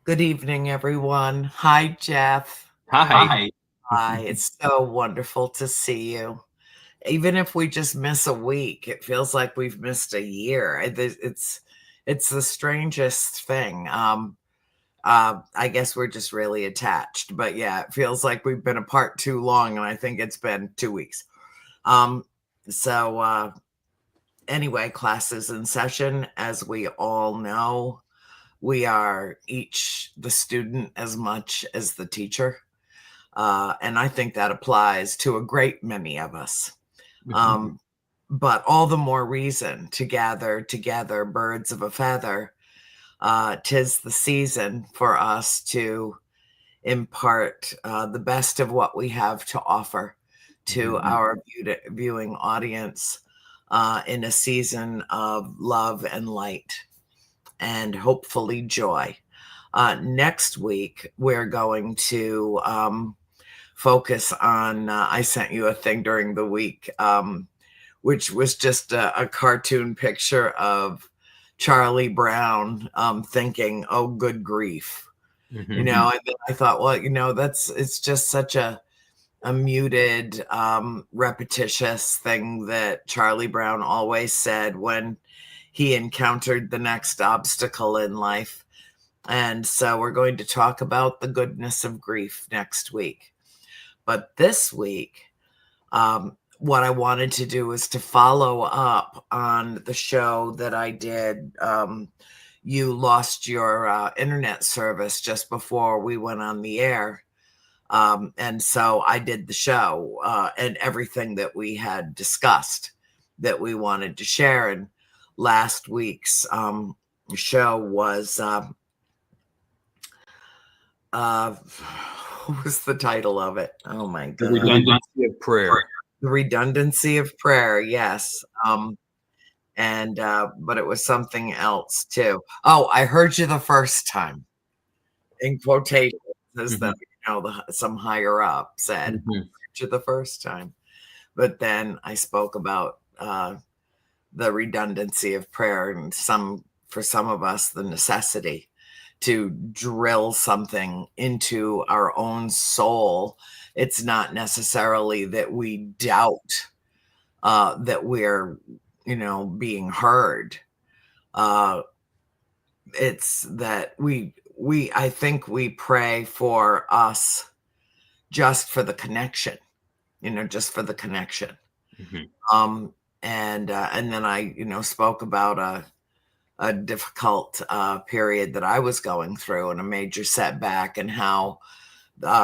Good evening, everyone. Hi, Jeff. Hi. Hi. Hi. It's so wonderful to see you. Even if we just miss a week, it feels like we've missed a year. It's the strangest thing. I guess we're just really attached, but yeah, it feels like we've been apart too long, and I think it's been 2 weeks. Um, so anyway, class is in session, as we all know. We are each the student as much as the teacher. And I think that applies to a great many of us. Um, but all the more reason to gather together, birds of a feather. 'Tis the season for us to impart the best of what we have to offer to our viewing audience in a season of love and light and hopefully joy. Next week, we're going to focus on. I sent you a thing during the week, which was just a cartoon picture of Charlie Brown thinking, "Oh, good grief." And then I thought, well, it's just such a muted, repetitious thing that Charlie Brown always said when he encountered the next obstacle in life. And so we're going to talk about the goodness of grief next week. But this week, what I wanted to do is to follow up on the show that I did. You lost your internet service just before we went on the air. And so I did the show and everything that we had discussed that we wanted to share. And last week's show was what was the title of it? Oh my The god. redundancy of prayer. The redundancy of prayer, yes. And but it was something else too. Oh, I heard you the first time in quotations, as though some higher up said, "I heard you the first time." But then I spoke about the redundancy of prayer and for some of us, the necessity to drill something into our own soul. It's not necessarily that we doubt that we're, being heard. It's that I think we pray for us just for the connection, just for the connection. And then I, spoke about a difficult period that I was going through and a major setback, and how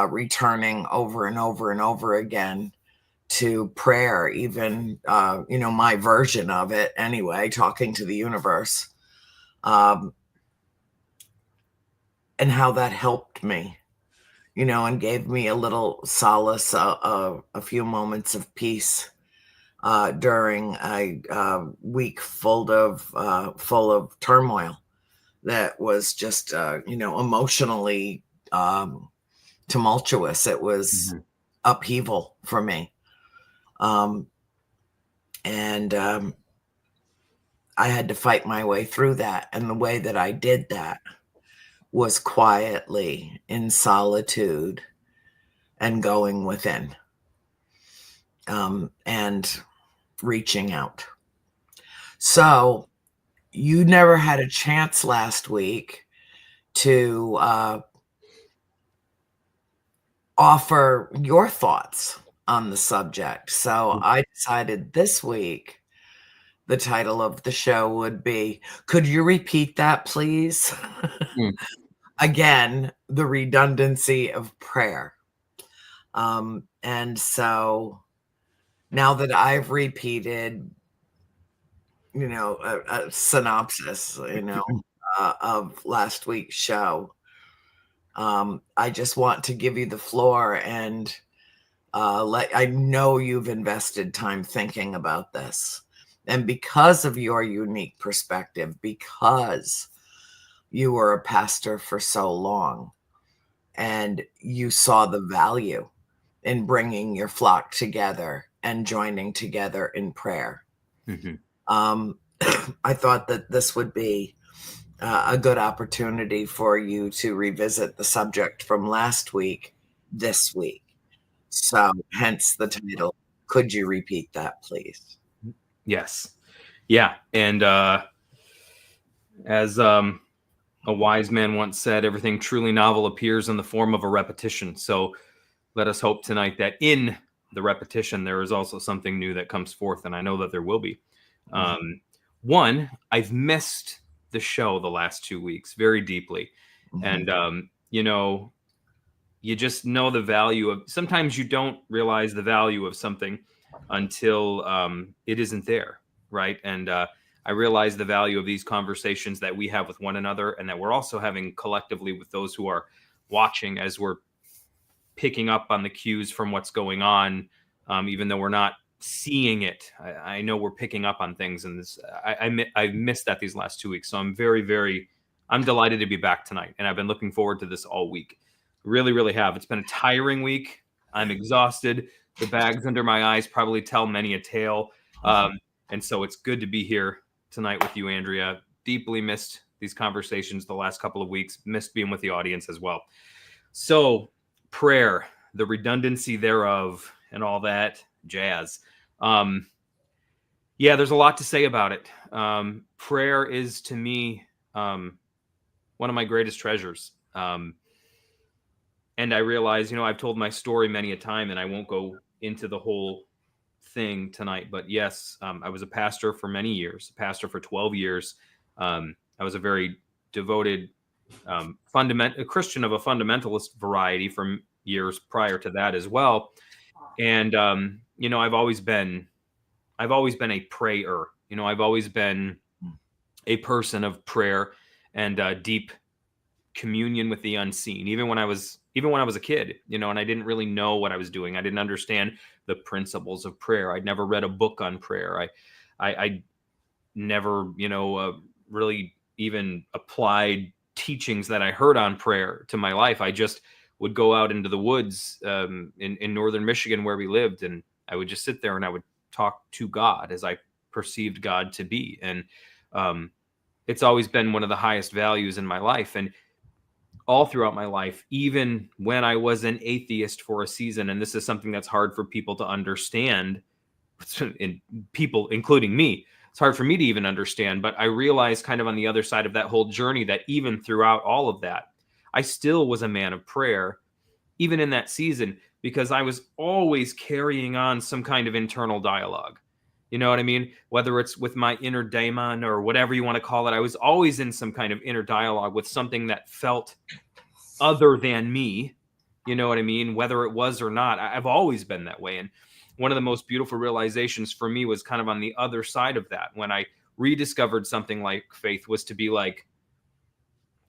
returning over and over and over again to prayer, even, my version of it anyway, talking to the universe, and how that helped me, and gave me a little solace, a few moments of peace during a week full of turmoil that was just, emotionally tumultuous. It was upheaval for me. And I had to fight my way through that. And the way that I did that was quietly in solitude and going within, and reaching out. So you never had a chance last week to offer your thoughts on the subject. So I decided this week the title of the show would be, could you repeat that, please? Again, the redundancy of prayer. And so now that I've repeated, a synopsis, of last week's show, I just want to give you the floor and I know you've invested time thinking about this. And because of your unique perspective, because you were a pastor for so long and you saw the value in bringing your flock together and joining together in prayer, I thought that this would be a good opportunity for you to revisit the subject from last week this week. So, hence the title. Could you repeat that, please? Yes. Yeah. And as a wise man once said, everything truly novel appears in the form of a repetition. So let us hope tonight that in the repetition, there is also something new that comes forth. And I know that there will be. One, I've missed the show the last 2 weeks very deeply. And, you just know the value of, sometimes you don't realize the value of something until it isn't there. Right. And I realize the value of these conversations that we have with one another and that we're also having collectively with those who are watching as we're picking up on the cues from what's going on, even though we're not seeing it. I know we're picking up on things, and this I've missed that these last 2 weeks. So I'm I'm delighted to be back tonight, and I've been looking forward to this all week. Really, really have. It's been a tiring week. I'm exhausted. The bags under my eyes probably tell many a tale, and so it's good to be here tonight with you, Andrea. Deeply missed these conversations the last couple of weeks. Missed being with the audience as well. So prayer, the redundancy thereof, and all that jazz. Yeah, there's a lot to say about it. Prayer is to me one of my greatest treasures. And I realize, I've told my story many a time, and I won't go into the whole thing tonight. But yes, I was a pastor for many years, a pastor for 12 years. I was a very devoted a Christian of a fundamentalist variety from years prior to that as well. And I've always been a prayer. I've always been a person of prayer and deep communion with the unseen. Even when I was a kid, and I didn't really know what I was doing. I didn't understand the principles of prayer. I'd never read a book on prayer. I never, really even applied teachings that I heard on prayer to my life. I just would go out into the woods in northern Michigan where we lived, and I would just sit there and I would talk to God as I perceived God to be. And it's always been one of the highest values in my life. And all throughout my life, even when I was an atheist for a season, and this is something that's hard for people to understand, and people, including me, it's hard for me to even understand, but I realized kind of on the other side of that whole journey that even throughout all of that, I still was a man of prayer, even in that season, because I was always carrying on some kind of internal dialogue. You know what I mean? Whether it's with my inner daemon or whatever you want to call it, I was always in some kind of inner dialogue with something that felt other than me. You know what I mean? Whether it was or not, I've always been that way. And one of the most beautiful realizations for me was kind of on the other side of that. When I rediscovered something like faith, was to be like,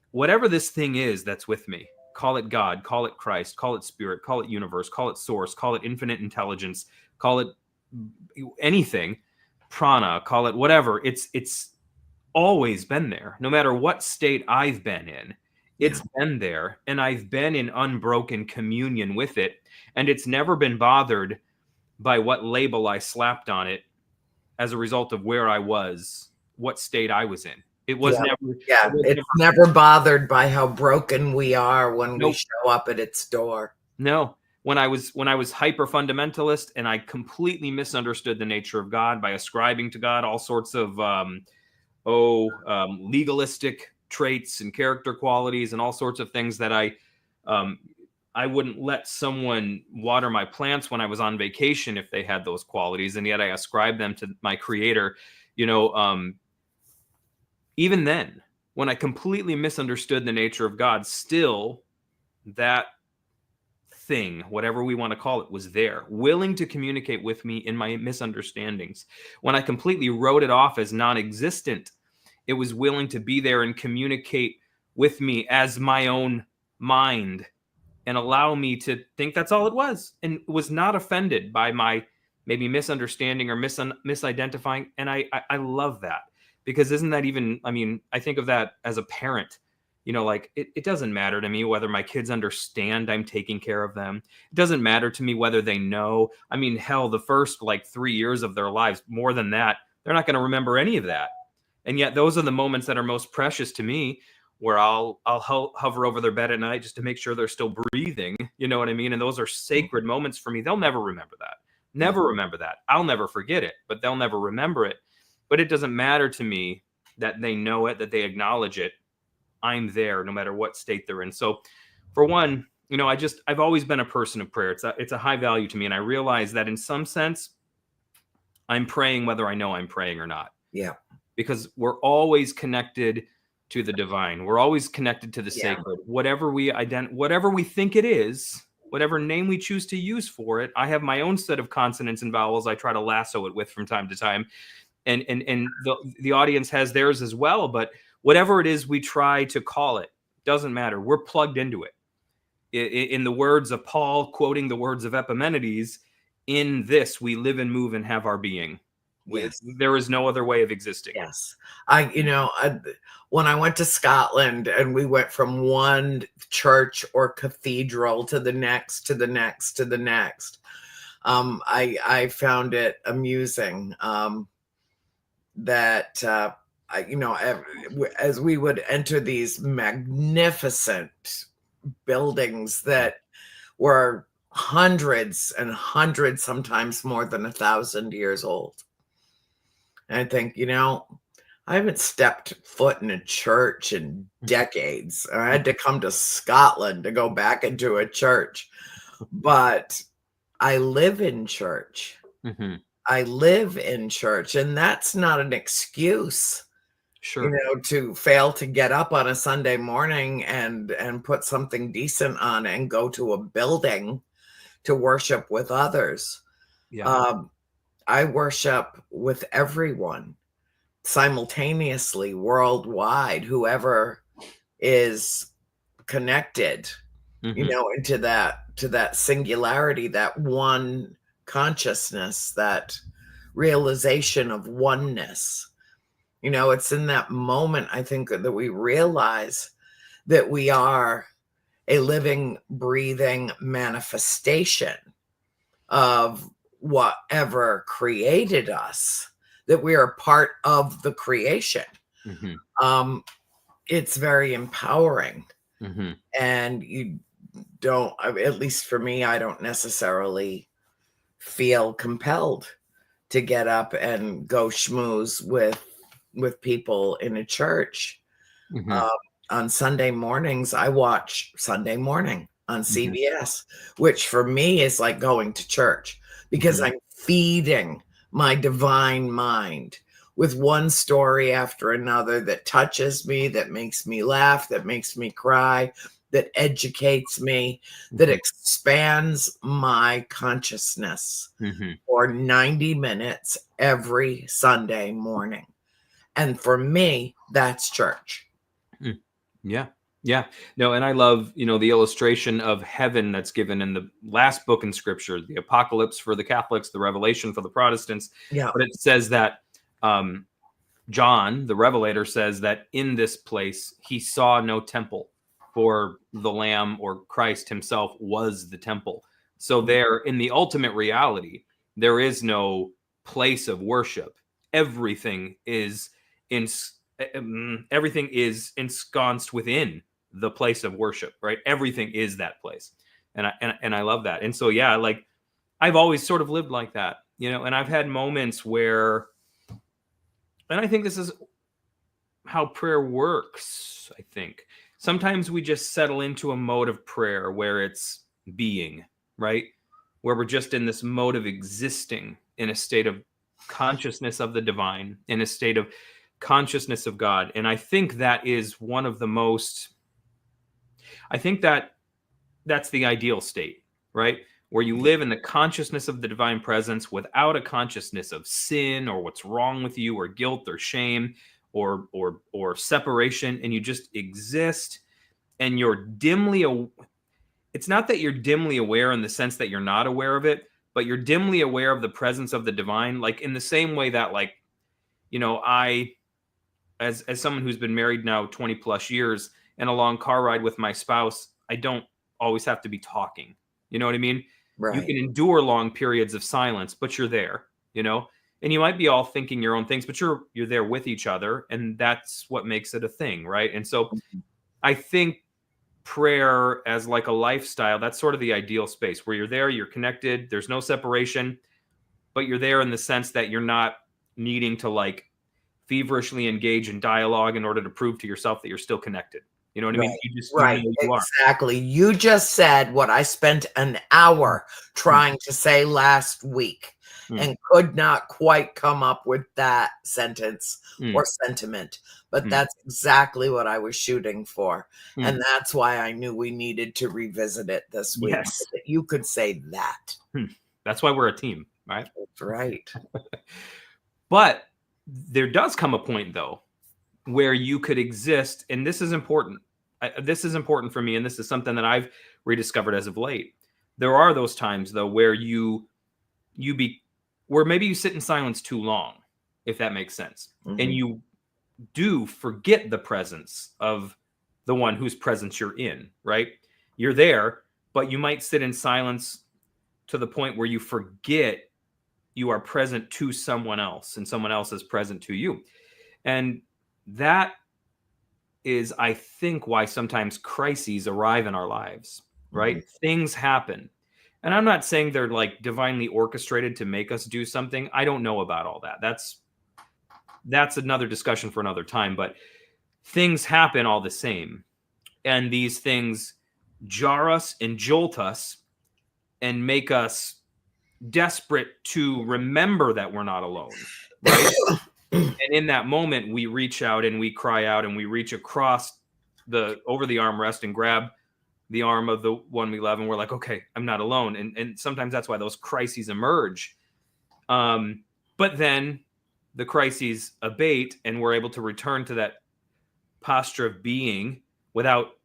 whatever this thing is that's with me, call it God, call it Christ, call it spirit, call it universe, call it source, call it infinite intelligence, call it anything, prana, call it whatever. It's always been there. No matter what state I've been in, it's been there, and I've been in unbroken communion with it, and it's never been bothered by what label I slapped on it as a result of where I was, what state I was in. It was never. It's never bothered by how broken we are when Nope. we show up at its door. No. When I was hyper fundamentalist and I completely misunderstood the nature of God by ascribing to God all sorts of legalistic traits and character qualities and all sorts of things that I wouldn't let someone water my plants when I was on vacation if they had those qualities, and yet I ascribed them to my creator. Even then, when I completely misunderstood the nature of God, still that thing, whatever we want to call it, was there, willing to communicate with me in my misunderstandings. When I completely wrote it off as non-existent, it was willing to be there and communicate with me as my own mind and allow me to think that's all it was, and was not offended by my maybe misunderstanding or misidentifying. And I love that, because isn't that even, I think of that as a parent, like it doesn't matter to me whether my kids understand I'm taking care of them. It doesn't matter to me whether they know. Hell, the first 3 years of their lives, more than that, they're not going to remember any of that. And yet those are the moments that are most precious to me, where I'll hover over their bed at night just to make sure they're still breathing. You know what I mean? And those are sacred moments for me. They'll never remember that. Yeah. Never remember that. I'll never forget it, but they'll never remember it. But it doesn't matter to me that they know it, that they acknowledge it. I'm there no matter what state they're in. So for one, I've always been a person of prayer. It's a high value to me. And I realize that in some sense, I'm praying whether I know I'm praying or not. Yeah. Because we're always connected to the divine. We're always connected to the Yeah. sacred. Whatever we think it is, whatever name we choose to use for it, I have my own set of consonants and vowels I try to lasso it with from time to time. And the audience has theirs as well. But whatever it is we try to call it, doesn't matter. We're plugged into it. In the words of Paul, quoting the words of Epimenides, in this we live and move and have our being. Yes. There is no other way of existing. Yes. When I went to Scotland and we went from one church or cathedral to the next, to the next, to the next, I found it amusing that, as we would enter these magnificent buildings that were hundreds and hundreds, sometimes more than 1,000 years old. And I think, I haven't stepped foot in a church in decades. I had to come to Scotland to go back into a church, but I live in church. Mm-hmm. I live in church, and that's not an excuse. Sure. To fail to get up on a Sunday morning and put something decent on and go to a building to worship with others. Yeah. I worship with everyone simultaneously, worldwide, whoever is connected, into that singularity, that one consciousness, that realization of oneness. It's in that moment, I think, that we realize that we are a living, breathing manifestation of whatever created us, that we are part of the creation. Mm-hmm. It's very empowering. Mm-hmm. And you don't, at least for me, I don't necessarily feel compelled to get up and go schmooze with people in a church. Mm-hmm. On Sunday mornings, I watch Sunday Morning on Mm-hmm. CBS, which for me is like going to church, because Mm-hmm. I'm feeding my divine mind with one story after another that touches me, that makes me laugh, that makes me cry, that educates me, that Mm-hmm. expands my consciousness Mm-hmm. for 90 minutes every Sunday morning. And for me, that's church. Yeah. Yeah. No, and I love, the illustration of heaven that's given in the last book in scripture, the Apocalypse for the Catholics, the Revelation for the Protestants. Yeah. But it says that John, the Revelator, says that in this place he saw no temple, for the Lamb, or Christ himself, was the temple. So there, in the ultimate reality, there is no place of worship. Everything is ensconced within the place of worship, right? Everything is that place. And I love that. And so, yeah, like I've always sort of lived like that, and I've had moments where, and I think this is how prayer works. I think sometimes we just settle into a mode of prayer where it's being, right? Where we're just in this mode of existing in a state of consciousness of the divine, in a state of consciousness of God. And I think that is one of the most, I think that's the ideal state, right? Where you live in the consciousness of the divine presence without a consciousness of sin or what's wrong with you or guilt or shame or separation, and you just exist, and you're it's not that you're dimly aware in the sense that you're not aware of it, but you're dimly aware of the presence of the divine, like in the same way that, like, I, as someone who's been married now 20 plus years, and a long car ride with my spouse, I don't always have to be talking. You know what I mean? Right. You can endure long periods of silence, but you're there, and you might be all thinking your own things, but you're there with each other, and that's what makes it a thing, right? And so I think prayer as like a lifestyle, that's sort of the ideal space where you're there, you're connected, there's no separation, but you're there in the sense that you're not needing to like feverishly engage in dialogue in order to prove to yourself that you're still connected. You know what I mean? Right, You just, you right, know, you are. exactly. You just said what I spent an hour Mm, trying to say last week mm, and could not quite come up with that sentence mm, or sentiment, but mm, that's exactly what I was shooting for, mm. and that's why I knew we needed to revisit it this week, so Yes. that you could say that. That's why we're a team, right? Right. But there does come a point, though, where you could exist, and this is important. This is important for me, and this is something that I've rediscovered as of late. There are those times, though, where you be where maybe you sit in silence too long, if that makes sense, and Mhm. you do forget the presence of the one whose presence you're in. Right? You're there, but you might sit in silence to the point where you forget you are present to someone else, and someone else is present to you. And that is, I think, why sometimes crises arrive in our lives, right? Mhm. Things happen. And I'm not saying they're like divinely orchestrated to make us do something. I don't know about all that. That's another discussion for another time, but things happen all the same. And these things jar us and jolt us and make us desperate to remember that we're not alone, right? And in that moment, we reach out and we cry out and we reach across the over the armrest and grab the arm of the one we love, and we're like, okay, I'm not alone. And sometimes that's why those crises emerge. But then the crises abate, and we're able to return to that posture of being without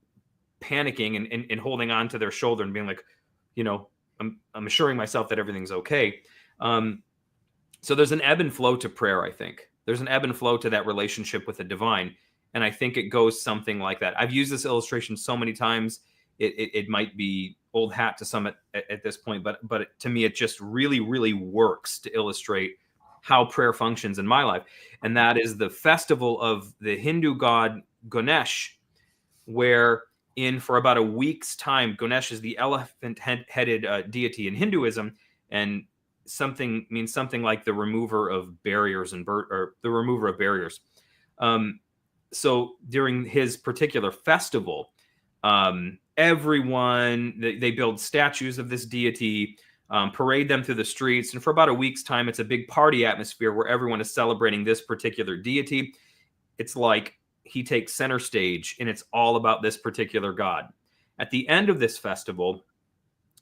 panicking and holding on to their shoulder and being like, you know, I'm assuring myself that everything's okay. Um, so there's an ebb and flow to prayer, I think. There's an ebb and flow to that relationship with the divine. And I think it goes something like that. I've used this illustration so many times. It might be old hat to some at this point, but to me, it just really, really works to illustrate how prayer functions in my life. And that is the festival of the Hindu god Ganesh, where in for about a week's time, Ganesh is the elephant-headed deity in Hinduism, and something means something like the remover of barriers or the remover of barriers. Um, so during his particular festival, everyone they build statues of this deity, parade them through the streets, and for about a week's time, it's a big party atmosphere where everyone is celebrating this particular deity. It's like he takes center stage, and it's all about this particular god. At the end of this festival,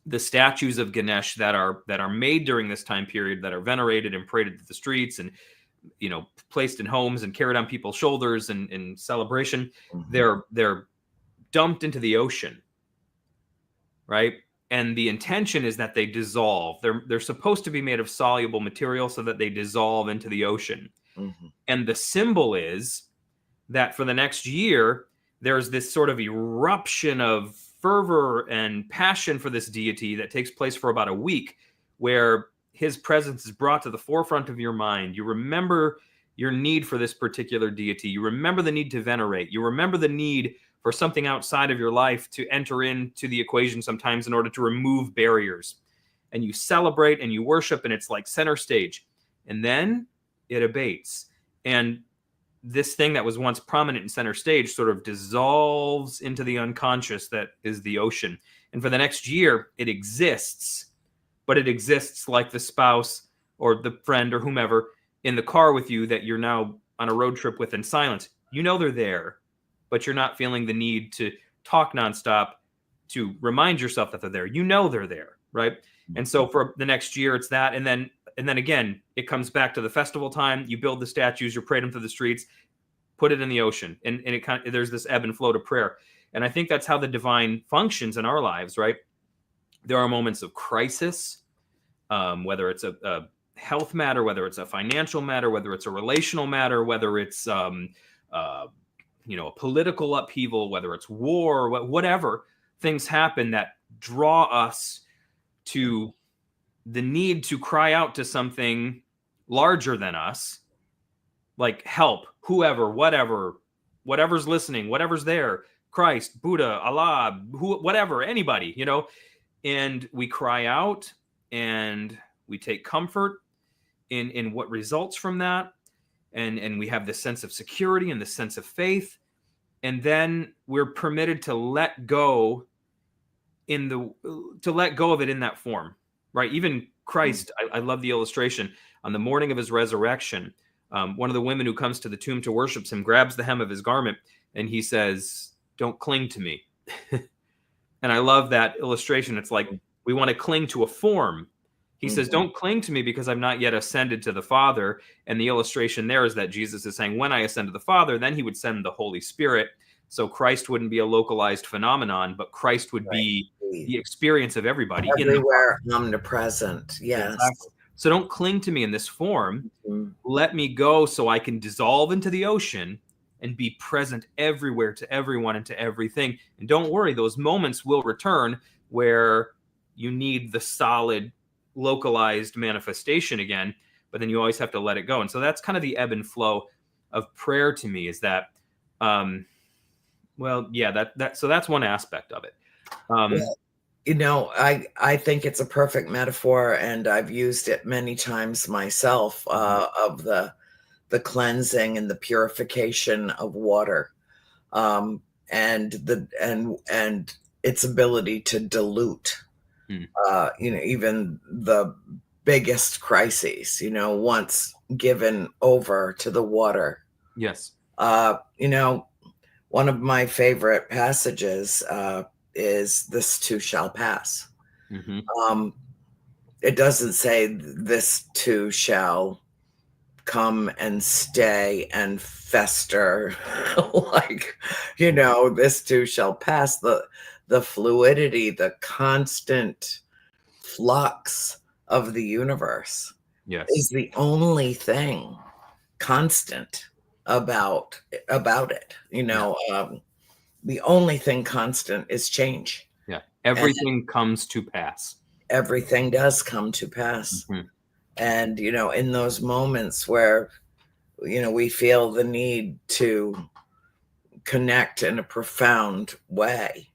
the statues of Ganesh that are made during this time period, that are venerated and paraded through the streets, and placed in homes and carried on people's shoulders and in celebration, Mhm. they're dumped into the ocean, right? And the intention is that they dissolve. They're supposed to be made of soluble material so that they dissolve into the ocean. Mhm. And the symbol is that for the next year, there's this sort of eruption of fervor and passion for this deity that takes place for about a week, where his presence is brought to the forefront of your mind. You remember your need for this particular deity. You remember the need to venerate. You remember the need for something outside of your life to enter into the equation sometimes in order to remove barriers. And you celebrate and you worship, and it's like center stage. And then it abates. And this thing that was once prominent in center stage sort of dissolves into the unconscious that is the ocean. And for the next year, it exists, but it exists like the spouse or the friend or whomever in the car with you that you're now on a road trip with in silence. You know they're there, but you're not feeling the need to talk nonstop to remind yourself that they're there. You know they're there, right? And so for the next year, it's that, and then again, it comes back to the festival time. You build the statues, you parade them through the streets, put it in the ocean, and it kind of, there's this ebb and flow to prayer. And I think that's how the divine functions in our lives, right? There are moments of crisis, whether it's a health matter, whether it's a financial matter, whether it's a relational matter, whether it's uh, a political upheaval, whether it's war, whatever. Things happen that draw us to the need to cry out to something larger than us, like help, whoever, whatever's listening, whatever's there, Christ, Buddha, Allah, whatever, anybody, and we cry out and we take comfort in what results from that, and we have this sense of security and this sense of faith, and then we're permitted to let go of it in that form, right? Even Christ, I love the illustration. On the morning of his resurrection, one of the women who comes to the tomb to worship him grabs the hem of his garment, and he says, "Don't cling to me." And I love that illustration. It's like we want to cling to a form. He says, "Don't cling to me because I've not yet ascended to the Father." And the illustration there is that Jesus is saying, when I ascend to the Father, then he would send the Holy Spirit. So Christ wouldn't be a localized phenomenon, but Christ would be the experience of everybody in the Everywhere, omnipresent. Yes. Exactly. So don't cling to me in this form. Mhm. Let me go so I can dissolve into the ocean and be present everywhere to everyone and to everything. And don't worry, those moments will return where you need the solid, localized manifestation again, but then you always have to let it go. And so that's kind of the ebb and flow of prayer to me, is that, so that's one aspect of it. Well, I think it's a perfect metaphor, and I've used it many times myself, of the cleansing and the purification of water, and its ability to dilute, Hmm. even the biggest crises, once given over to the water. Yes. One of my favorite passages is "This too shall pass." Hmm. It doesn't say "this too shall come and stay and fester," like, "this too shall pass." The fluidity, the constant flux of the universe Yes. is the only thing constant about it. Yeah. The only thing constant is change, Yeah. and Everything comes to pass. everything does come to pass. Mhm. And in those moments where we feel the need to connect in a profound way,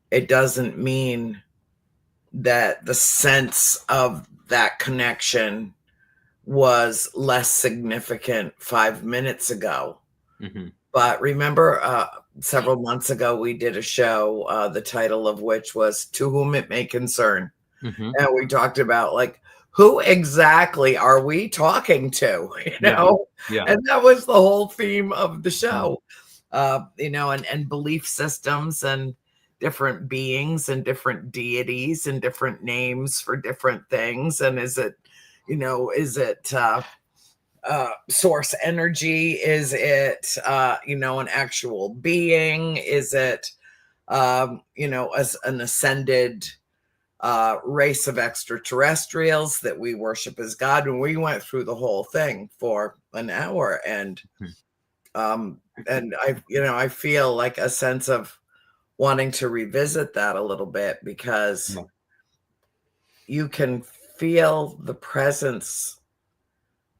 it doesn't mean that the sense of that connection was less significant 5 minutes ago. Mhm. But remember, several months ago, we did a show, the title of which was "To Whom It May Concern." Mhm. And we talked about, like, who exactly are we talking to? Yeah. Yeah. And that was the whole theme of the Mm. show. And belief systems and different beings and different deities and different names for different things. And is it source energy? Is it an actual being? Is it as an ascended race of extraterrestrials that we worship as God? And we went through the whole thing for an hour, and Mhm. um I feel like a sense of wanting to revisit that a little bit, because Yeah. you can feel the presence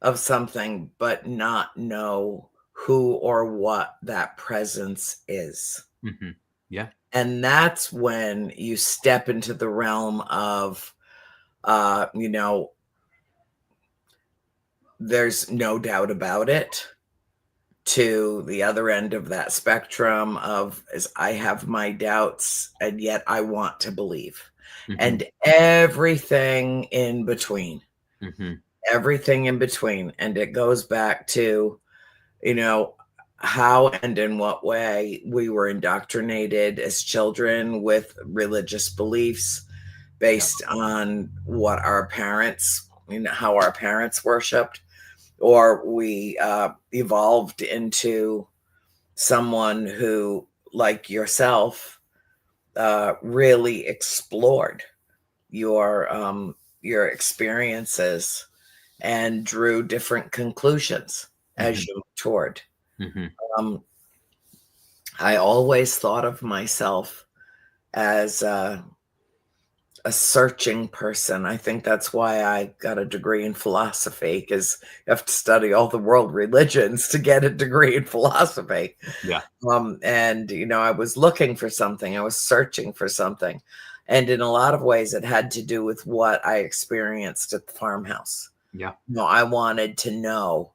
of something but not know who or what that presence is. Mhm. Yeah. And that's when you step into the realm of, uh, you know, there's no doubt about it, to the other end of that spectrum of, is I have my doubts and yet I want to believe. Mhm. And everything in between, Mhm. everything in between. And it goes back to, you know, how and in what way we were indoctrinated as children with religious beliefs Yeah. based on what our parents, how our parents worshiped, or we evolved into someone who, like yourself, really explored your experiences and drew different conclusions as Mhm. you matured. Mhm. Um, I always thought of myself as a a searching person. I think that's why I got a degree in philosophy, because you have to study all the world religions to get a degree in philosophy. Yeah. And I was looking for something, I was searching for something. And in a lot of ways, it had to do with what I experienced at the farmhouse. Yeah. I wanted to know,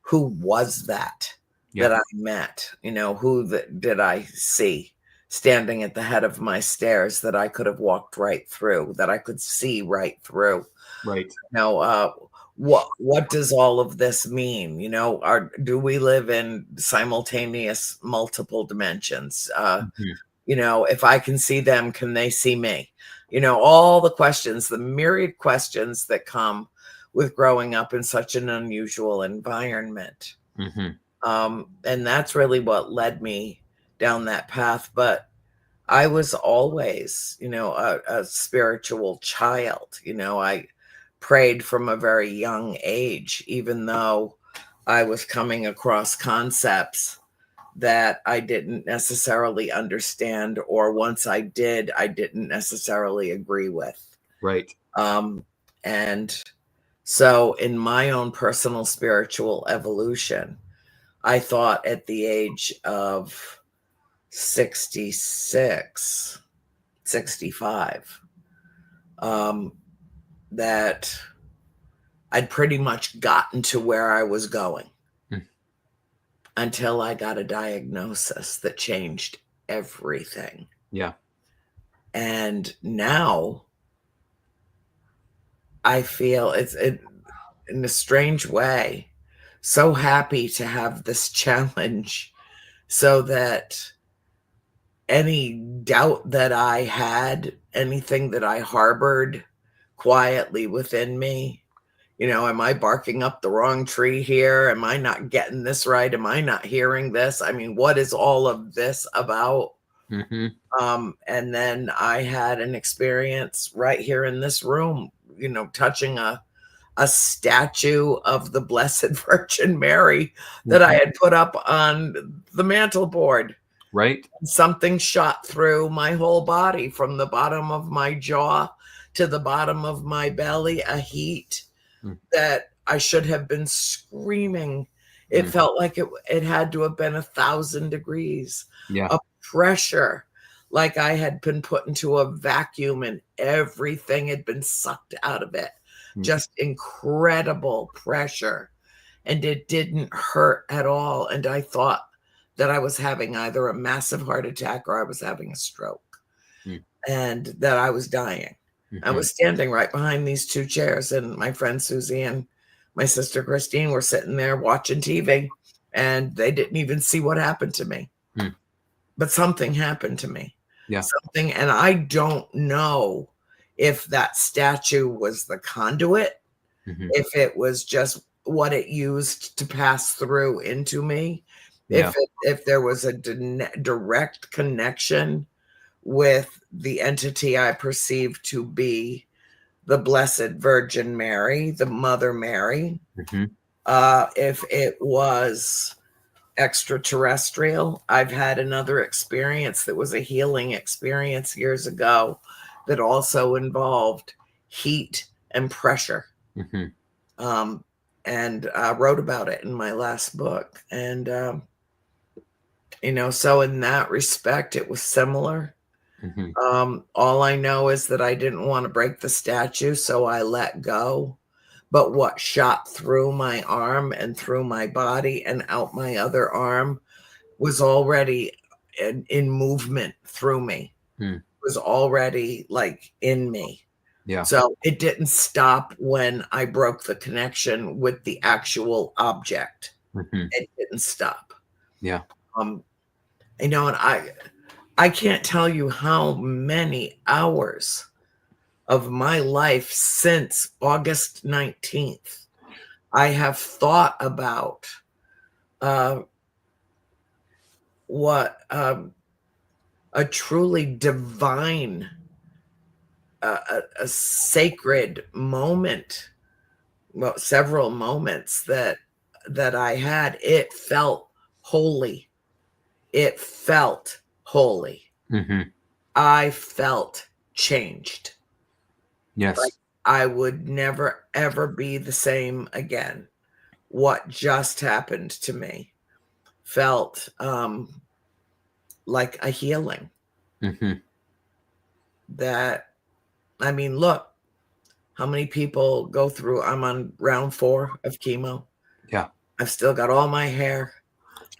who was that Yeah. that I met? Did I see standing at the head of my stairs that I could have walked right through, that I could see right through? Right. Now, what does all of this mean? Do we live in simultaneous multiple dimensions? Mhm. If I can see them, can they see me? All the questions, the myriad questions that come with growing up in such an unusual environment. Mhm. And that's really what led me down that path. But I was always, a spiritual child. I prayed from a very young age, even though I was coming across concepts that I didn't necessarily understand, or once I did, I didn't necessarily agree with. Right. Um, and so, in my own personal spiritual evolution, I thought at the age of 66, 65, um, that I'd pretty much gotten to where I was going Mm. until I got a diagnosis that changed everything. Yeah. And now I feel in a strange way, so happy to have this challenge, so that any doubt that I had, anything that I harbored quietly within me, am I barking up the wrong tree here? Am I not getting this right? Am I not hearing this? I mean, what is all of this about? Mhm. And then I had an experience right here in this room, touching a statue of the Blessed Virgin Mary that I Mhm. had put up on the mantle board. Right. Something shot through my whole body, from the bottom of my jaw to the bottom of my belly, a heat Mm. that I should have been screaming. It Mm. felt like it had to have been 1,000 degrees, Yeah. a pressure like I had been put into a vacuum and everything had been sucked out of it. Mm. Just incredible pressure, and it didn't hurt at all, and I thought that I was having either a massive heart attack or I was having a stroke, Mm. and that I was dying. I Mhm. was standing right behind these 2 chairs, and my friend Susie and my sister Christine were sitting there watching TV, and they didn't even see what happened to me. Mm. But something happened to me. Yeah. Something, and I don't know if that statue was the conduit, Mhm. if it was just what it used to pass through into me, Yeah. if there was a direct connection with the entity I perceived to be the Blessed Virgin Mary, the Mother Mary, Mhm. if it was extraterrestrial. I've had another experience that was a healing experience years ago that also involved heat and pressure. Mhm. Um, and I wrote about it in my last book. And, so in that respect, it was similar. Mhm. All I know is that I didn't want to break the statue, so I let go. But what shot through my arm and through my body and out my other arm was already in movement through me, Mm. was already like in me. Yeah. So it didn't stop when I broke the connection with the actual object. Mhm. It didn't stop. Yeah. Um, and I can't tell you how many hours of my life since August 19th I have thought about uh, what a truly divine, a sacred moment, well, several moments that I had. It felt holy. It felt holy. Mhm. I felt changed. Yes. Like, I would never, ever be the same again. What just happened to me felt like a healing Hmm. that, I mean, look, how many people go through, I'm on round 4 of chemo. Yeah. I've still got all my hair.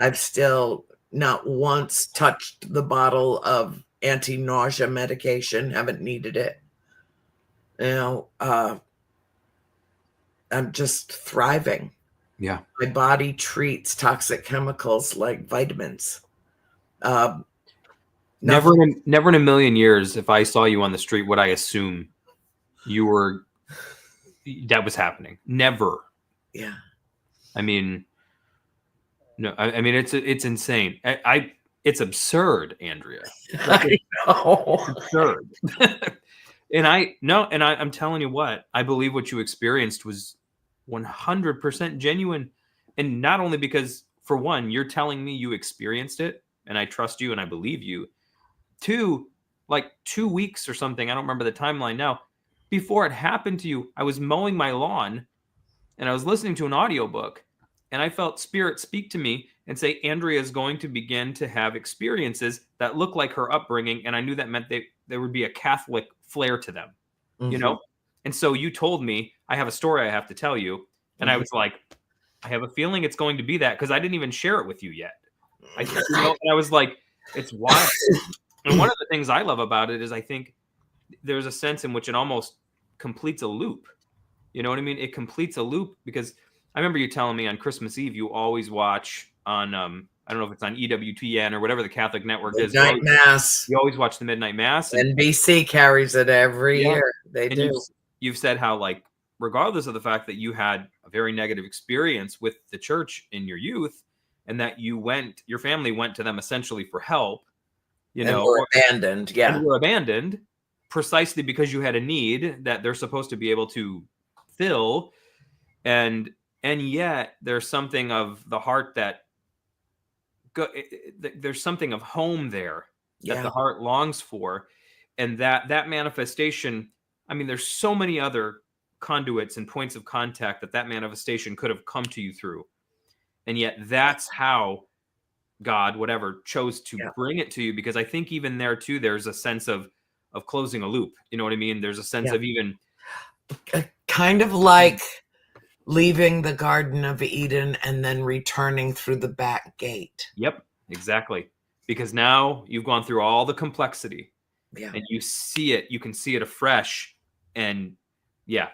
I've still not once touched the bottle of anti-nausea medication, haven't needed it. You know, I'm just thriving. Yeah. My body treats toxic chemicals like vitamins. Um, Never nothing. never in a million years, if I saw you on the street, would I assume you were that was happening. Never. Yeah. I mean, no. I mean, it's insane. It's absurd, Andrea. Like I know. it's absurd. And I no, and I'm telling you what, I believe what you experienced was 100% genuine, and not only because, for one, you're telling me you experienced it, and I trust you and I believe you. Two, like 2 weeks or something, I don't remember the timeline now. Before it happened to you, I was mowing my lawn and I was listening to an audiobook, and I felt spirit speak to me and say Andrea is going to begin to have experiences that look like her upbringing, and I knew that meant there would be a Catholic flair to them, you Mhm, know. And so you told me I have a story I have to tell you, and I mhm. was like, I have a feeling it's going to be that, because I didn't even share it with you yet. And I was like, it's wild. And one of the things I love about it is I think there's a sense in which it almost completes a loop. You know what I mean? It completes a loop, because I remember you telling me on Christmas Eve you always watch on I don't know if it's on EWTN or whatever the Catholic network is. Midnight Mass. You always watch the midnight mass, and NBC carries it every yeah, year. They and do. you've said how, like, regardless of the fact that you had a very negative experience with the church in your youth, and that your family went to them essentially for help, And we're or abandoned, and yeah, were abandoned precisely because you had a need that they're supposed to be able to fill. And yet there's something of the heart that there's something of home there that yeah, the heart longs for, and that manifestation, I mean, there's so many other conduits and points of contact that manifestation could have come to you through, and yet that's how God, whatever, chose to yeah, bring it to you, because I think even there too there's a sense of closing a loop. You know what I mean? There's a sense yeah. of even Kind of like leaving the Garden of Eden and then returning through the back gate. yep, exactly, because now you've gone through all the complexity Yeah. and you can see it afresh. And yeah,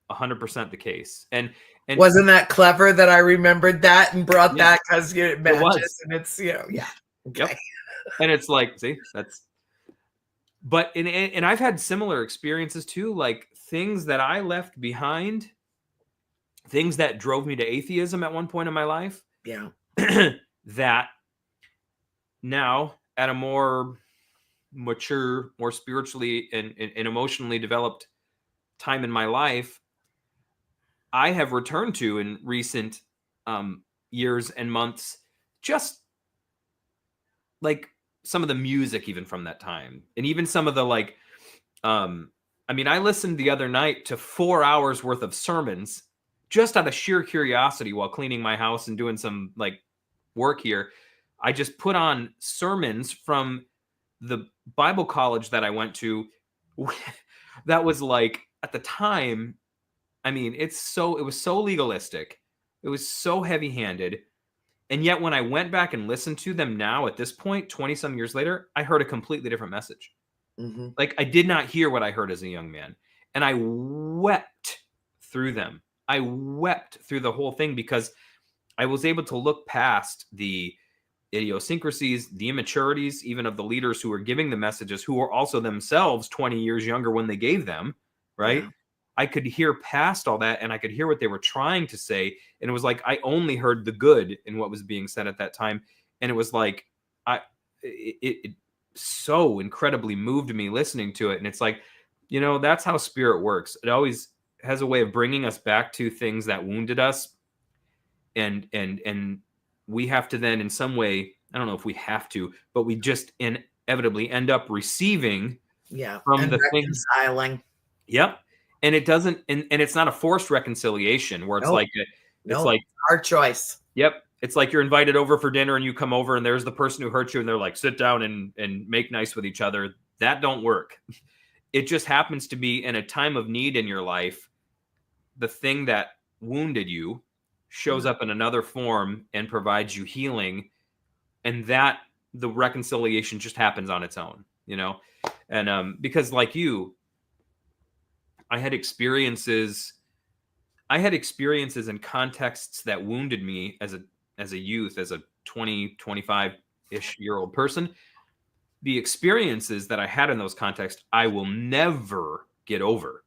100% the case. And Wasn't that clever that I remembered that and brought yeah, that because it it matches was. and it's, yeah. Yep. Okay. And it's like, see, that's but and I've had similar experiences too, like things that I left behind, things that drove me to atheism at one point in my life, Yeah. that now at a more mature, more spiritually and emotionally developed time in my life, I have returned to in recent years and months, just like some of the music, even from that time, and even some of the like. I mean, I listened the other night to 4 hours worth of sermons just out of sheer curiosity while cleaning my house and doing some like work here. I just put on sermons from the Bible college that I went to. That was like at the time, I mean, it was so legalistic. It was so heavy-handed. And yet when I went back and listened to them now at this point, 20 some years later, I heard a completely different message. Hmm. Like, I did not hear what I heard as a young man. And I wept through them. I wept through the whole thing, because I was able to look past the idiosyncrasies, the immaturities, even of the leaders who were giving the messages, who were also themselves 20 years younger when they gave them, right? Yeah. I could hear past all that, and I could hear what they were trying to say. And it was like I only heard the good in what was being said at that time. And it was like I it so incredibly moved me listening to it. And it's like, that's how spirit works. It always has a way of bringing us back to things that wounded us, and we have to then in some way, I don't know if we have to, but we just inevitably end up receiving Yeah. from And the thing. reconciling. Yep. and it doesn't, and it's not a forced reconciliation where Nope, it's nope, like, our choice. yep, it's like you're invited over for dinner and you come over and there's the person who hurt you and they're like, sit down and make nice with each other. That don't work. It just happens to be in a time of need in your life, the thing that wounded you shows Yeah, up in another form and provides you healing, and that the reconciliation just happens on its own, you know. And because like you, I had experiences I had experiences and contexts that wounded me as a youth, as a 20, 25-ish year old person. The experiences that I had in those contexts, I will never get over.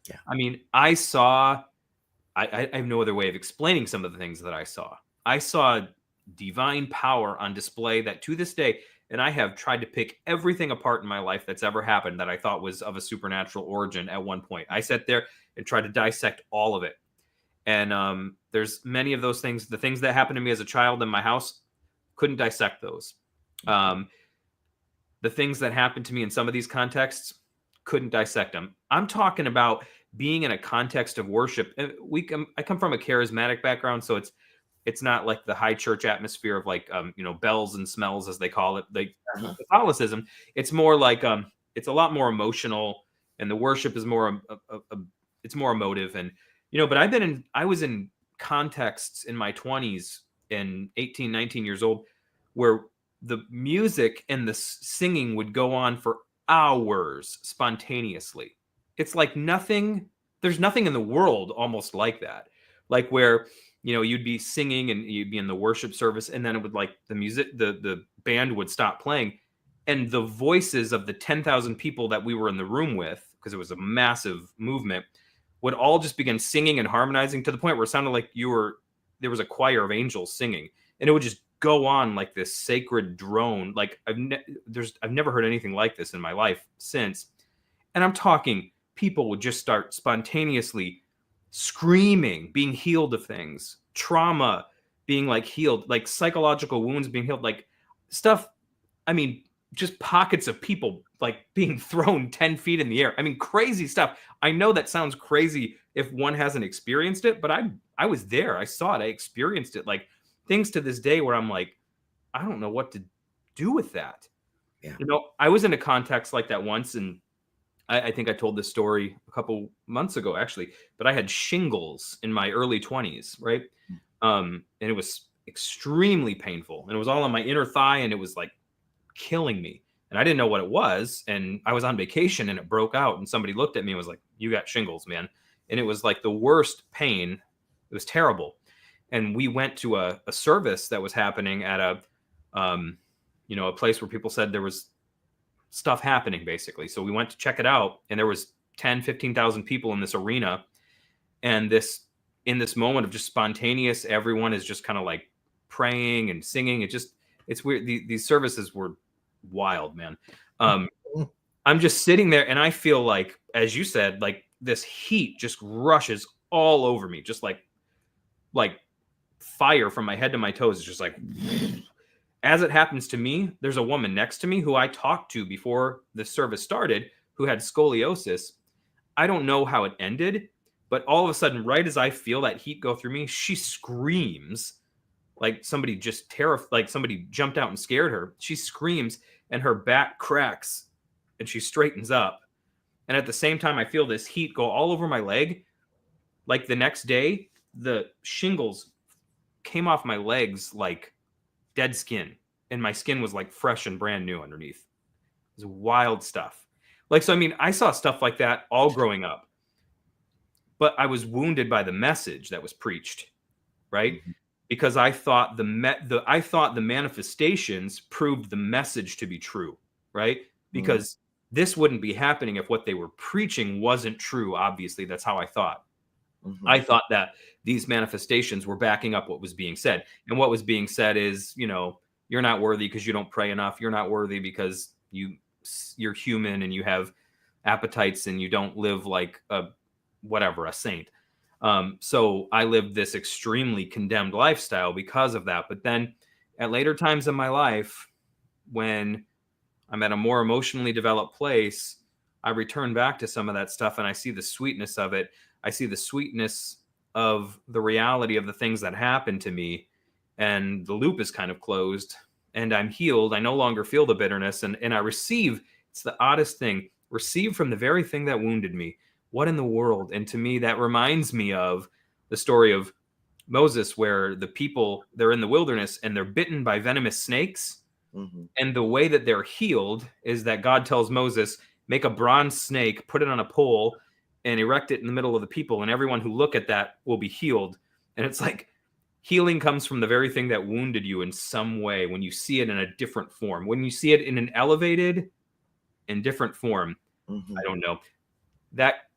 yeah, I mean, I saw, I have no other way of explaining some of the things that I saw. I saw divine power on display that to this day, and I have tried to pick everything apart in my life that's ever happened that I thought was of a supernatural origin at one point. I sat there and tried to dissect all of it. And there's many of those things, the things that happened to me as a child in my house, couldn't dissect those. Um, the things that happened to me in some of these contexts, couldn't dissect them. I'm talking about being in a context of worship. I come from a charismatic background, so it's not like the high church atmosphere of like bells and smells, as they call it, like uh-huh, Catholicism. It's more like it's a lot more emotional, and the worship is more it's more emotive. And but I was in contexts in my 20s and 18, 19 years old where the music and the singing would go on for hours spontaneously. It's like nothing, there's nothing in the world almost like that. Like where, you'd be singing and you'd be in the worship service, and then it would, like, the music, the band would stop playing, and the voices of the 10,000 people that we were in the room with, because it was a massive movement, would all just begin singing and harmonizing to the point where it sounded like there was a choir of angels singing, and it would just go on like this sacred drone. Like I've never heard anything like this in my life since. And I'm talking, people would just start spontaneously screaming, being healed of things, trauma being like healed, like psychological wounds being healed, like stuff. I mean, just pockets of people like being thrown 10 feet in the air. I mean, crazy stuff. I know that sounds crazy if one hasn't experienced it, but I was there. I saw it. I experienced it. Like things to this day where I'm like, I don't know what to do with that. yeah. I was in a context like that once, and I think I told this story a couple months ago, actually, but I had shingles in my early 20s, right? And it was extremely painful, and it was all on my inner thigh, and it was like killing me. And I didn't know what it was. And I was on vacation and it broke out. And somebody looked at me and was like, "You got shingles, man." And it was like the worst pain. It was terrible. And we went to a service that was happening at a place where people said there was stuff happening, basically. So we went to check it out, and there was 10, 15,000 people in this arena. And in this moment of just spontaneous, everyone is just kind of like praying and singing. It's weird. These services were wild, man. I'm just sitting there and I feel like, as you said, like this heat just rushes all over me, just like fire from my head to my toes. It's just like, as it happens to me, there's a woman next to me who I talked to before the service started who had scoliosis. I don't know how it ended, but all of a sudden, right as I feel that heat go through me, she screams like somebody just terrified, like somebody jumped out and scared her. She screams and her back cracks and she straightens up. And at the same time, I feel this heat go all over my leg. Like the next day, the shingles came off my legs like dead skin, and my skin was like fresh and brand new underneath. It was wild stuff. Like, so, I mean, I saw stuff like that all growing up, but I was wounded by the message that was preached, right? Mhm. Because I thought I thought the manifestations proved the message to be true, right? Mhm. Because this wouldn't be happening if what they were preaching wasn't true. Obviously, that's how I thought. I Mhm. thought that these manifestations were backing up what was being said. And what was being said is, you're not worthy because you don't pray enough. You're not worthy because you're human and you have appetites and you don't live like a saint. So I lived this extremely condemned lifestyle because of that. But then at later times in my life, when I'm at a more emotionally developed place, I return back to some of that stuff and I see the sweetness of it. I see the sweetness of the reality of the things that happened to me, and the loop is kind of closed and I'm healed. I no longer feel the bitterness, and I receive. It's the oddest thing. Receive from the very thing that wounded me. What in the world? And to me, that reminds me of the story of Moses, where the people, they're in the wilderness and they're bitten by venomous snakes. Mhm. And the way that they're healed is that God tells Moses, make a bronze snake, put it on a pole, and erect it in the middle of the people, and everyone who look at that will be healed. And it's like healing comes from the very thing that wounded you in some way when you see it in a different form. When you see it in an elevated and different form, I Mhm. don't know. That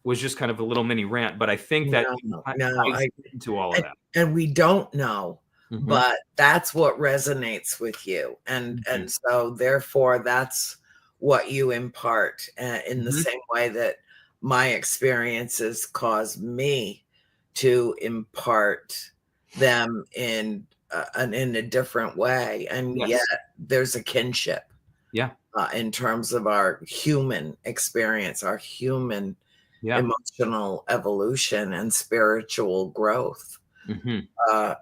was just kind of a little mini rant, but I think that No, no, ties into all of and that. and we don't know, Mhm, but that's what resonates with you, mhm, and so therefore that's what you impart, in the mhm. same way that my experiences cause me to impart them in a different way, and yet Yes. there's a kinship, Yeah, in terms of our human experience, our human yeah. emotional evolution and spiritual growth. Mhm.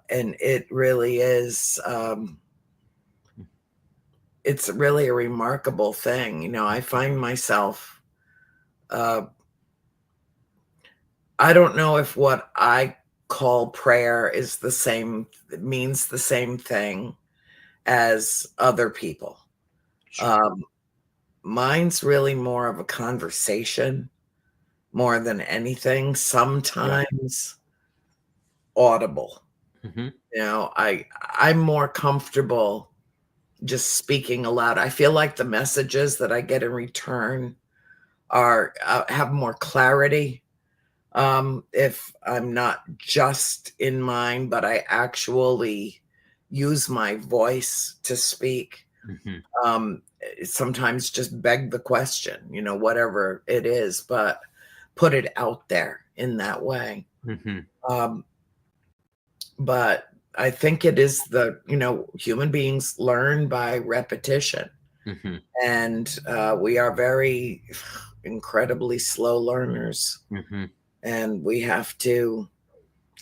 And it really is, it's really a remarkable thing. I find myself, uh, I don't know if what I call prayer is means the same thing as other people. Sure. Um, Mine's really more of a conversation more than anything, Yeah. sometimes audible. Mhm. I'm more comfortable just speaking aloud. I feel like the messages that I get in return are have more clarity, if I'm not just in mind, but I actually use my voice to speak. Mhm. Sometimes just beg the question, whatever it is, but put it out there in that way. Mhm. Um, but I think it is human beings learn by repetition. Mhm. And we are very incredibly slow learners, Mhm. and we have to,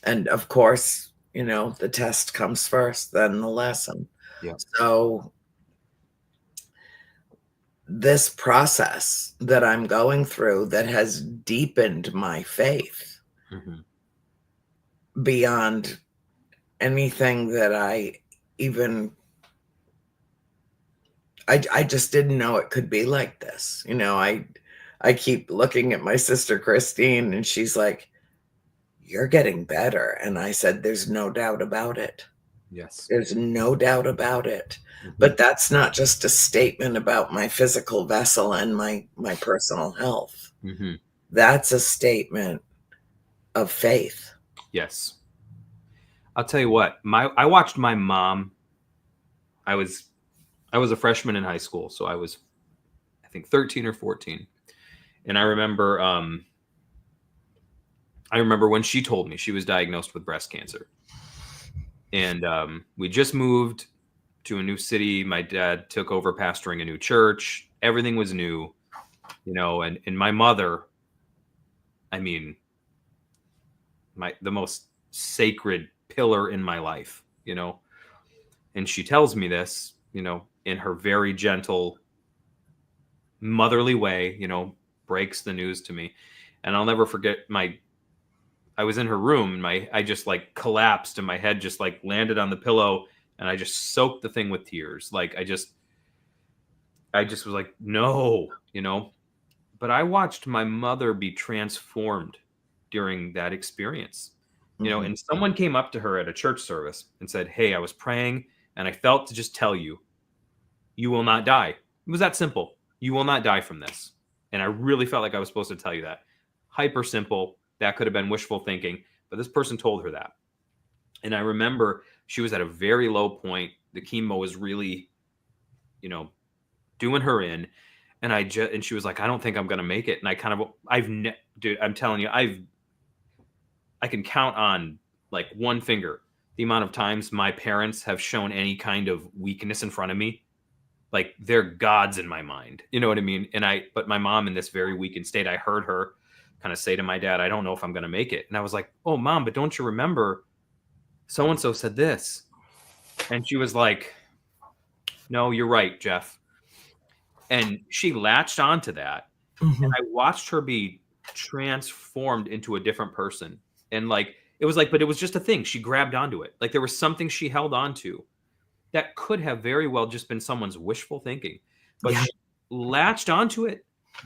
and of course, the test comes first, then the lesson. Yeah. So this process that I'm going through that has deepened my faith Mhm. beyond anything that even I just didn't know it could be like this. I keep looking at my sister Christine, and she's like, "You're getting better." And I said, "There's no doubt about it. Yes. There's no doubt about it." Mhm. But that's not just a statement about my physical vessel and my personal health. Mhm. That's a statement of faith. Yes. I'll tell you what, I watched my mom. I was I was a freshman in high school, so I was, I think, 13 or 14. And I remember when she told me she was diagnosed with breast cancer. And we just moved to a new city. My dad took over pastoring a new church. Everything was new, and my mother, I mean, the most sacred pillar in my life, and she tells me this, in her very gentle, motherly way, breaks the news to me. And I'll never forget, I was in her room and I just like collapsed and my head just like landed on the pillow, and I just soaked the thing with tears. Like I just was like, no, but I watched my mother be transformed during that experience. Mhm, And someone came up to her at a church service and said, "Hey, I was praying and I felt to just tell you, you will not die." It was that simple. You will not die from this. And I really felt like I was supposed to tell you that. Hyper simple. That could have been wishful thinking, but this person told her that. And I remember she was at a very low point. The chemo was really, you know, doing her in. And she was like, "I don't think I'm going to make it." And dude, I'm telling you, I can count on like one finger the amount of times my parents have shown any kind of weakness in front of me. like they're gods in my mind. You know what I mean? But my mom in this very weakened state, I heard her kind of say to my dad, I don't know if I'm going to make it. And I was like, oh, Mom, but don't you remember so and so said this? And she was like, no, you're right, Jeff. And she latched onto that. And Mhm. I watched her be transformed into a different person. And like, it was like, but it was just a thing. She grabbed onto it. Like there was something she held on to that could have very well just been someone's wishful thinking. But Yeah. she latched onto it,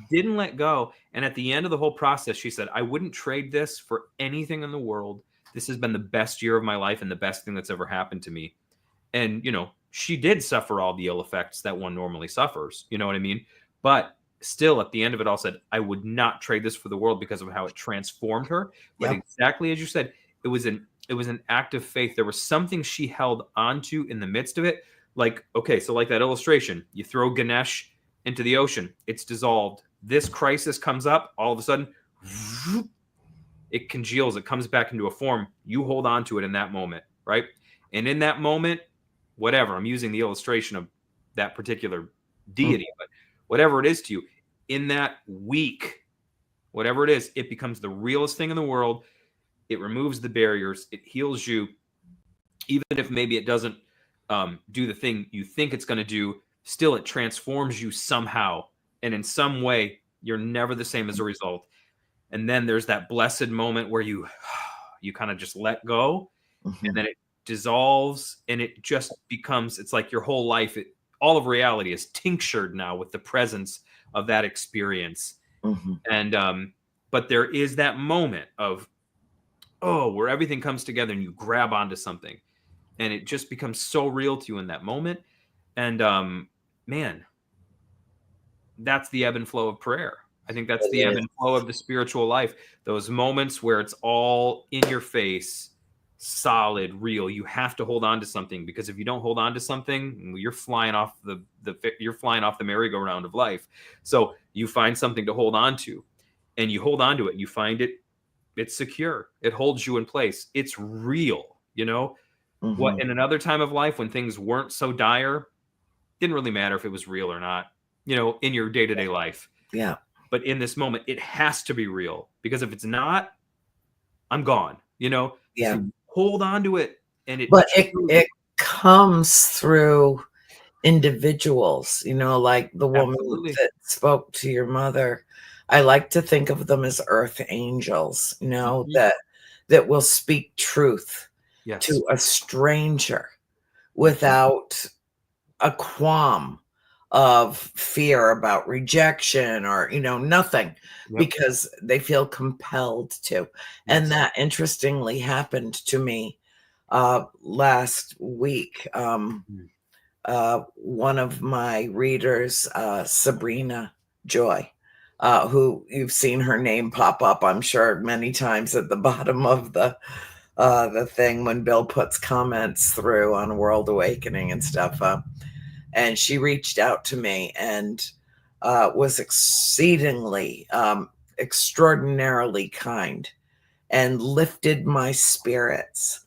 didn't let go. And at the end of the whole process, she said, I wouldn't trade this for anything in the world. This has been the best year of my life and the best thing that's ever happened to me. And, she did suffer all the ill effects that one normally suffers. You know what I mean? But still, at the end of it all, said, I would not trade this for the world because of how it transformed her. But Yep. exactly as you said, it was an act of faith. There was something she held onto in the midst of it. Like, okay, so like that illustration, you throw Ganesh into the ocean, it's dissolved. This crisis comes up, all of a sudden, it congeals, it comes back into a form. You hold on to it in that moment, right? And in that moment, whatever, I'm using the illustration of that particular Mm. deity, but whatever it is to you, in that week, whatever it is, it becomes the realest thing in the world. It removes the barriers, it heals you, even if maybe it doesn't do the thing you think it's going to do. Still, it transforms you somehow, and in some way, you're never the same as a result. And then there's that blessed moment where you you kind of just let go, and Mhm. then it dissolves, and it just becomes, it's like your whole life, all of reality is tinctured now with the presence of that experience. Mhm. And but there is that moment of, oh, where everything comes together and you grab onto something, and it just becomes so real to you in that moment. And man, that's the ebb and flow of prayer. I think that's the It ebb is. and flow of the spiritual life. Those moments where it's all in your face, solid, real. You have to hold on to something, because if you don't hold on to something, you're flying off the merry-go-round of life. So you find something to hold on to, and you hold on to it. You find it's secure. It holds you in place. It's real. What Mhm. in another time of life when things weren't so dire, didn't really matter if it was real or not, in your day-to-day life. Yeah. But in this moment, it has to be real, because if it's not, I'm gone. So Yeah. you hold on to it, and it But it truly, it comes through individuals, like the woman absolutely, that spoke to your mother. I like to think of them as earth angels, mhm, that will speak truth yes, to a stranger mhm, without a qualm of fear about rejection or, nothing, yep, because they feel compelled to. And yes, that interestingly happened to me last week. mm, One of my readers, Sabrina Joy, who you've seen her name pop up, I'm sure, many times at the bottom of the thing when Bill puts comments through on World Awakening and stuff. And she reached out to me and was exceedingly, extraordinarily kind, and lifted my spirits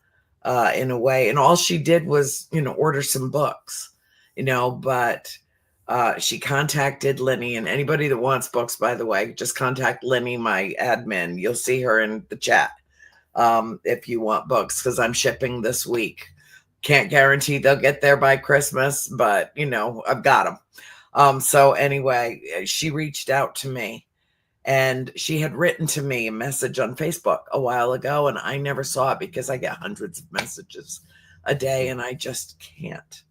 in a way. And all she did was, order some books, but she contacted Lenny, and anybody that wants books, by the way, just contact Lenny, my admin. You'll see her in the chat if you want books, because I'm shipping this week. Can't guarantee they'll get there by Christmas, but I've got them. So anyway, she reached out to me, and she had written to me a message on Facebook a while ago, and I never saw it because I get hundreds of messages a day and I just can't.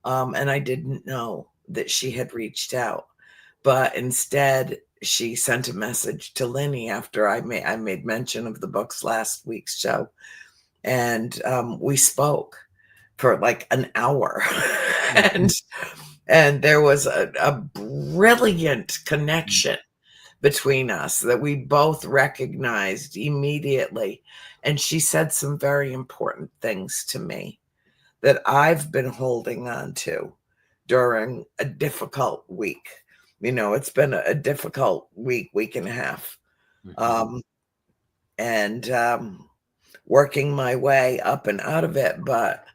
And I didn't know that she had reached out, but instead she sent a message to Lenny after I made mention of the books last week's show, and we spoke for like an hour, mhm, and there was a brilliant mm, connection between us that we both recognized immediately. And she said some very important things to me that I've been holding on to during a difficult week. It's been a difficult week and a half. mhm, Um, and working my way up and out of it. But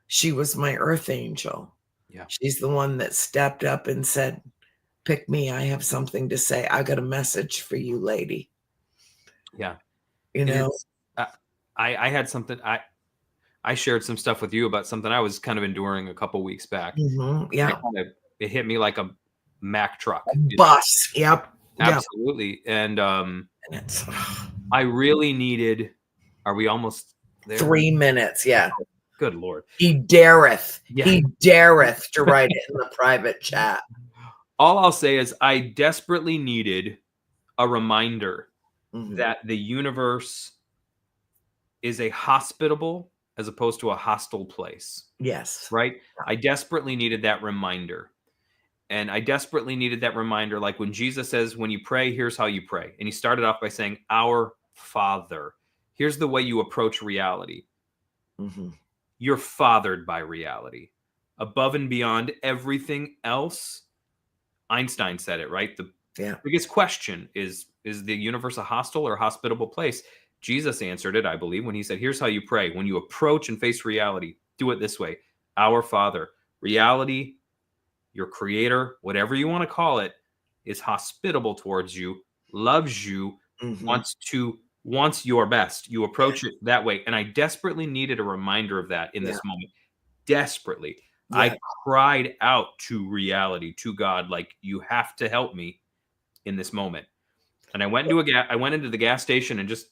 she was my earth angel. Yeah. She's the one that stepped up and said, "Pick me. I have something to say. I got a message for you, lady." Yeah. You And know? it's I had something I shared some stuff with you about something I was kind of enduring a couple weeks back. Mhm. And Yeah. it hit me like a Mack truck. Bus. Yep. Yep. Absolutely. And And it's I really needed, are we almost there? 3 minutes. Yeah. Good Lord. He Yeah. dareth to write it in the private chat. All I'll say is I desperately needed a reminder Mhm. that the universe is a hospitable as opposed to a hostile place, Yes. right? I desperately needed that reminder. And I desperately needed that reminder. Like when Jesus says, when you pray, here's how you pray. And he started off by saying, Our Father. Here's the way you approach reality. Mhm. You're fathered by reality. Above and beyond everything else, Einstein said it, right? The Yeah. biggest question is the universe a hostile or hospitable place? Jesus answered it, I believe, when he said, Here's how you pray. When you approach and face reality, do it this way. Our Father. Reality, your creator, whatever you want to call it, is hospitable towards you, loves you, Mhm. wants your best. You approach it that way. And I desperately needed a reminder of that in Yeah. this moment. Desperately. Yeah. I cried out to reality, to God, like, you have to help me in this moment. And I went into the gas station and just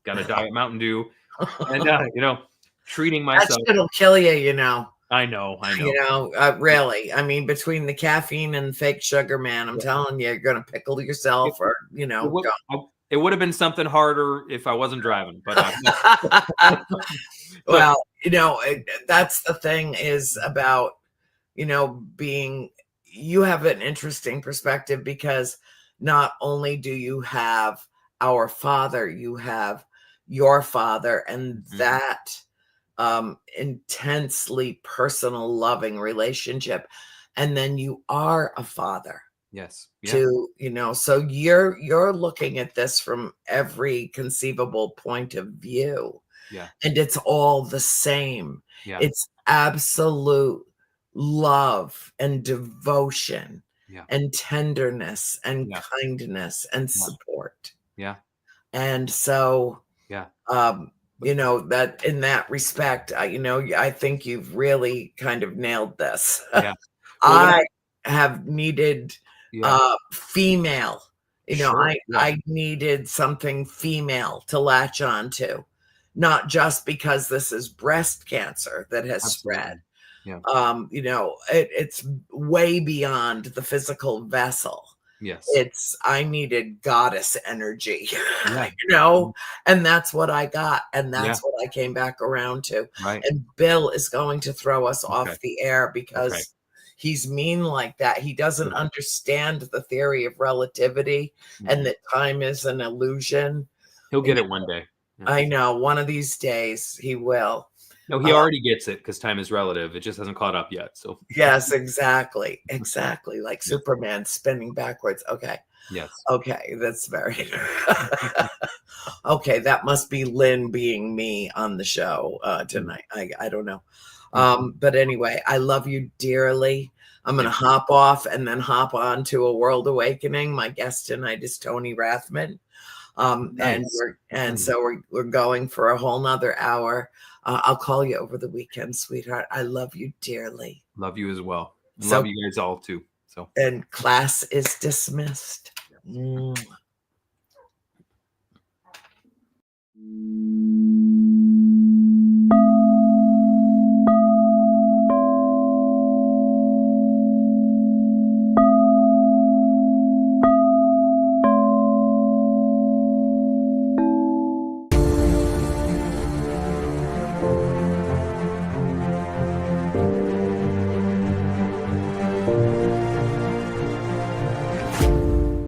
got a Diet Mountain Dew and treating That myself. shit'll kill you, you know. I know. Yeah. Really. I mean, between the caffeine and fake sugar, man, I'm Yeah. telling you, you're gonna pickle It, yourself or, it would don't. it would have been something harder if I wasn't driving, but but Well, that's the thing is about, being you have an interesting perspective because not only do you have our Father, you have your Father, and Mhm. that intensely personal, loving relationship. And then you are a father Yes. Yeah. to, so you're looking at this from every conceivable point of view. Yeah. And it's all the same. Yeah. It's absolute love and devotion Yeah. and tenderness and Yeah. kindness and Yeah. support. Yeah. And so, Yeah. um, that in that respect, I think you've really kind of nailed this. Yeah. Well, I have needed yeah. female, Sure. Yeah. I needed something female to latch on to, not just because this is breast cancer that has spread. Absolutely. Yeah. It's way beyond the physical vessel. Yes. I needed goddess energy, Yeah. you know, and that's what I got, and Yeah. that's what I came back around to. Right. And Bill is going to throw us Okay. off the air Okay. because he's mean like that. He doesn't Good. understand the theory of relativity and Mhm. that time is an illusion. He'll You get it know, one day. Yeah. I know one of these days he will. No, he Uh, already gets it because time is relative. It just hasn't caught up yet. So yes, exactly, exactly, like yeah. Superman spinning backwards. Okay. Yes. Okay, that's very okay, that must be Lynn being me on the show, Mm. tonight. I don't know. Mm. But anyway, I love you dearly. I'm Yeah. gonna hop off and then hop on to A World Awakening. My guest tonight is Tony Rathman. And Nice. we're and Mm. so we're going for a whole nother hour. I'll call you over the weekend, sweetheart. I love you dearly. Love you as well. And love So, you guys all too. So and class is dismissed. Mwah.